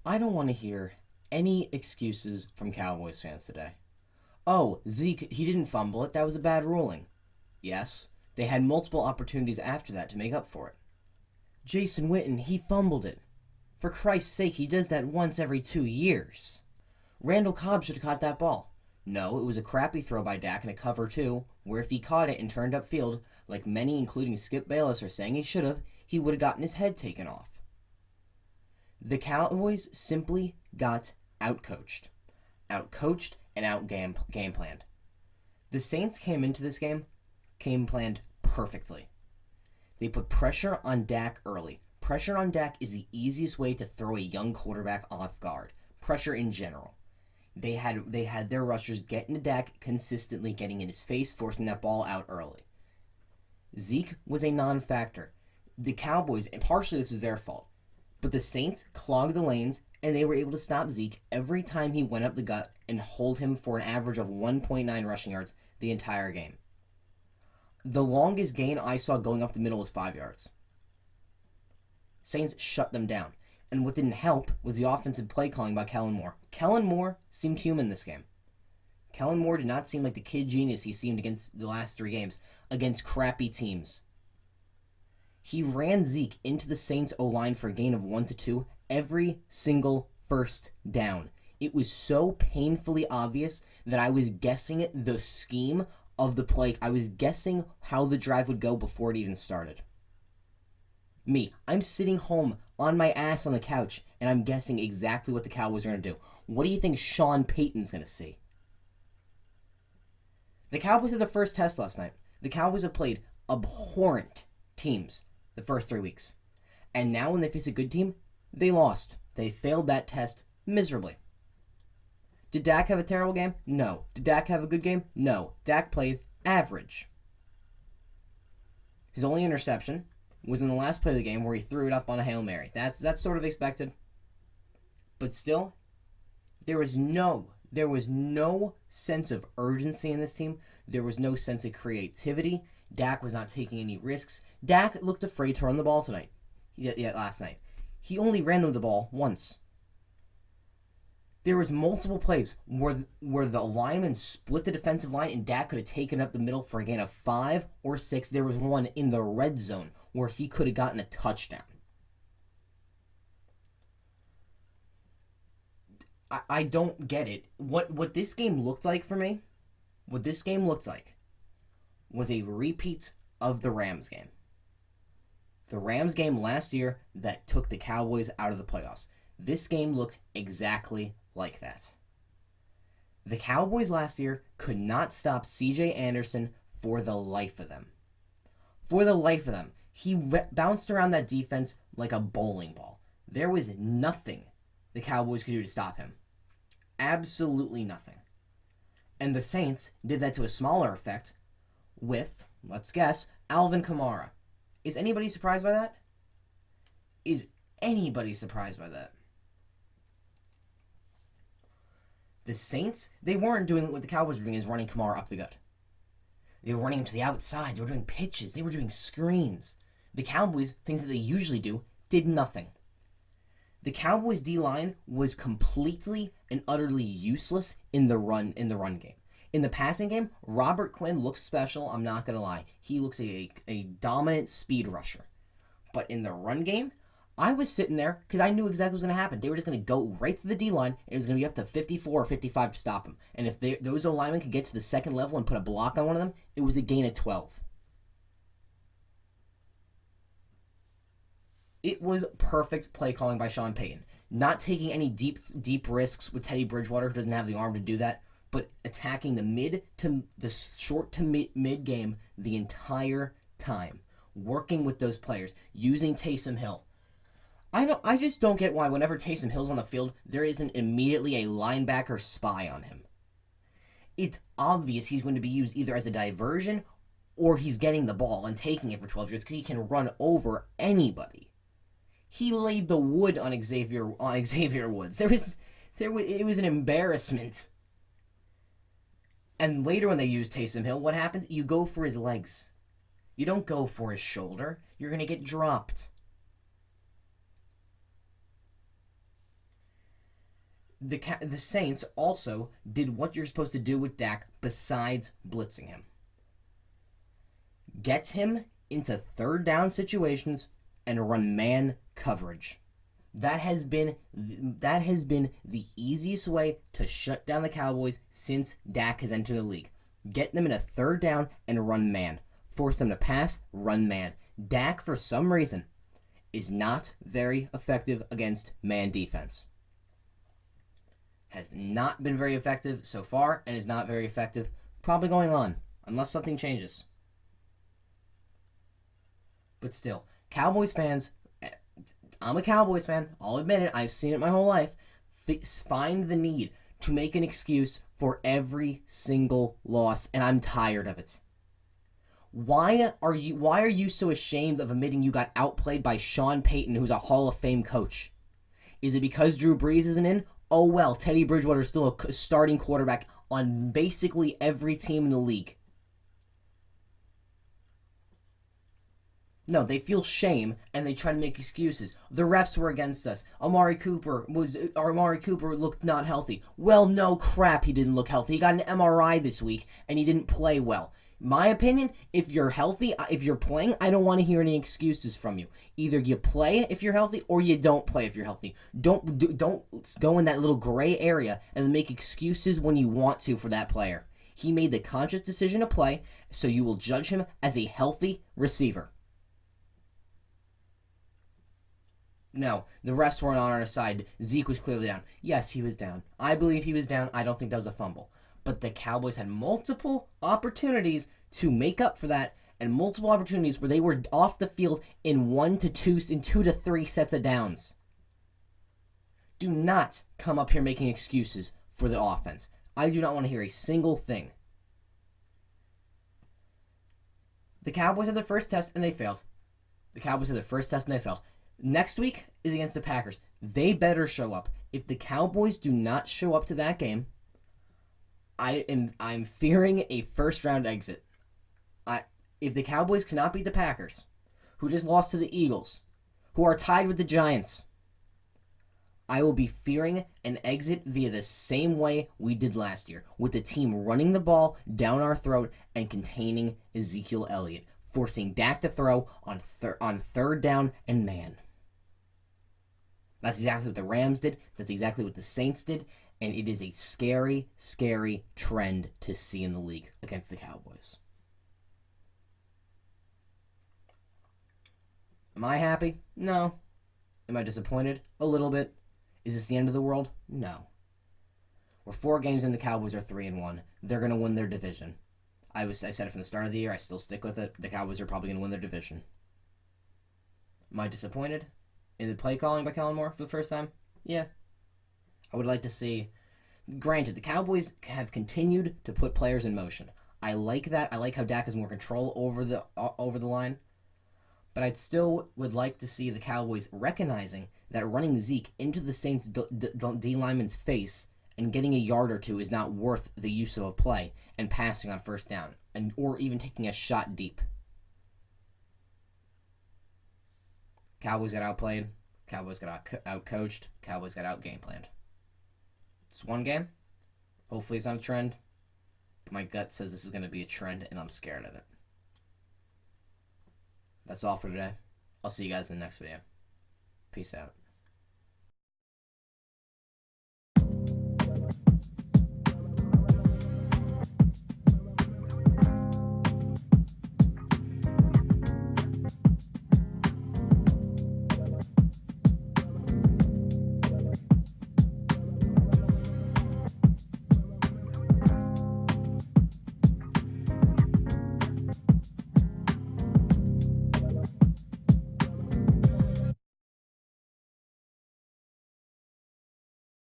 I don't want to hear any excuses from Cowboys fans today. Oh, Zeke, he didn't fumble it. That was a bad ruling. Yes, they had multiple opportunities after that to make up for it. Jason Witten, he fumbled it. For Christ's sake, he does that once every 2 years. Randall Cobb should have caught that ball. No, it was a crappy throw by Dak in a cover two, where if he caught it and turned upfield, like many, including Skip Bayless, are saying he should have, he would have gotten his head taken off. The Cowboys simply got outcoached. Outcoached and out game planned. The Saints came into this game planned perfectly. They put pressure on Dak early. Pressure on Dak is the easiest way to throw a young quarterback off guard. Pressure in general. They had their rushers get into Dak consistently, getting in his face, forcing that ball out early. Zeke was a non-factor. The Cowboys, and partially this is their fault, but the Saints clogged the lanes, and they were able to stop Zeke every time he went up the gut and hold him for an average of 1.9 rushing yards the entire game. The longest gain I saw going up the middle was 5 yards. Saints shut them down. And what didn't help was the offensive play calling by Kellen Moore. Kellen Moore seemed human this game. Kellen Moore did not seem like the kid genius he seemed against the last 3 games, against crappy teams. He ran Zeke into the Saints O-line for a gain of 1 to 2 every single first down. It was so painfully obvious that I was guessing the scheme of the play. I was guessing how the drive would go before it even started. I'm sitting home on my ass on the couch, and I'm guessing exactly what the Cowboys are going to do. What do you think Sean Payton's going to see? The Cowboys had the first test last night. The Cowboys have played abhorrent teams the first 3 weeks. And now when they face a good team, they lost. They failed that test miserably. Did Dak have a terrible game? No. Did Dak have a good game? No. Dak played average. His only interception was in the last play of the game where he threw it up on a Hail Mary. That's sort of expected. But still, there was no sense of urgency in this team. There was no sense of creativity. Dak was not taking any risks. Dak looked afraid to run the ball tonight. Last night. He only ran them the ball once. There was multiple plays where the linemen split the defensive line and Dak could have taken up the middle for a gain of 5 or 6. There was one in the red zone where he could have gotten a touchdown. I don't get it. What this game looked like for me, was a repeat of the Rams game. The Rams game last year that took the Cowboys out of the playoffs. This game looked exactly like that. The Cowboys last year could not stop C.J. Anderson for the life of them. For the life of them. He bounced around that defense like a bowling ball. There was nothing the Cowboys could do to stop him. Absolutely nothing. And the Saints did that to a smaller effect with, let's guess, Alvin Kamara. Is anybody surprised by that? Is anybody surprised by that? The Saints, they weren't doing what the Cowboys were doing, is running Kamara up the gut. They were running him to the outside. They were doing pitches. They were doing screens. The Cowboys, things that they usually do, did nothing. The Cowboys' D-line was completely and utterly useless in the run game. In the passing game, Robert Quinn looks special, I'm not going to lie. He looks a dominant speed rusher. But in the run game, I was sitting there because I knew exactly what was going to happen. They were just going to go right to the D-line, and it was going to be up to 54 or 55 to stop him. And if those O-linemen could get to the second level and put a block on one of them, it was a gain of 12. It was perfect play calling by Sean Payton. Not taking any deep risks with Teddy Bridgewater, who doesn't have the arm to do that, but attacking the short to mid game the entire time. Working with those players, using Taysom Hill. I just don't get why whenever Taysom Hill's on the field, there isn't immediately a linebacker spy on him. It's obvious he's going to be used either as a diversion or he's getting the ball and taking it for 12 years because he can run over anybody. He laid the wood on Xavier Woods. It was an embarrassment. And later when they use Taysom Hill, what happens? You go for his legs. You don't go for his shoulder. You're going to get dropped. the Saints also did what you're supposed to do with Dak besides blitzing him. Get him into third down situations and run man coverage. That has been the easiest way to shut down the Cowboys since Dak has entered the league. Get them in a third down and run man. Force them to pass, run man. Dak, for some reason, is not very effective against man defense. Has not been very effective so far and is not very effective probably going on unless something changes. But still, Cowboys fans, I'm a Cowboys fan, I'll admit it, I've seen it my whole life, find the need to make an excuse for every single loss, and I'm tired of it. Why are you so ashamed of admitting you got outplayed by Sean Payton, who's a Hall of Fame coach? Is it because Drew Brees isn't in? Oh well, Teddy Bridgewater is still a starting quarterback on basically every team in the league. No, they feel shame and they try to make excuses. The refs were against us. Amari Cooper looked not healthy. Well, no crap, he didn't look healthy. He got an MRI this week and he didn't play well. My opinion, if you're healthy, if you're playing, I don't want to hear any excuses from you. Either you play if you're healthy or you don't play if you're healthy. Don't go in that little gray area and make excuses when you want to for that player. He made the conscious decision to play, so you will judge him as a healthy receiver. No, the refs weren't on our side. Zeke was clearly down. Yes, he was down. I believe he was down. I don't think that was a fumble. But the Cowboys had multiple opportunities to make up for that, and multiple opportunities where they were off the field in 2 to 3 sets of downs. Do not come up here making excuses for the offense. I do not want to hear a single thing. The Cowboys had their first test and they failed. Next week is against the Packers. They better show up. If the Cowboys do not show up to that game, I'm fearing a first-round exit. If the Cowboys cannot beat the Packers, who just lost to the Eagles, who are tied with the Giants, I will be fearing an exit via the same way we did last year, with the team running the ball down our throat and containing Ezekiel Elliott, forcing Dak to throw on third down and man. That's exactly what the Rams did. That's exactly what the Saints did. And it is a scary, scary trend to see in the league against the Cowboys. Am I happy? No. Am I disappointed? A little bit. Is this the end of the world? No. We're 4 games in, the Cowboys are 3-1. They're going to win their division. I said it from the start of the year. I still stick with it. The Cowboys are probably going to win their division. Am I disappointed in the play calling by Kellen Moore for the first time? Yeah. I would like to see. Granted, the Cowboys have continued to put players in motion. I like that. I like how Dak has more control over the line. But I'd still would like to see the Cowboys recognizing that running Zeke into the Saints' D lineman's face and getting a yard or two is not worth the use of a play and passing on first down, or even taking a shot deep. Cowboys got outplayed. Cowboys got outcoached. Cowboys got out-game planned. It's one game. Hopefully it's not a trend. But my gut says this is going to be a trend, and I'm scared of it. That's all for today. I'll see you guys in the next video. Peace out.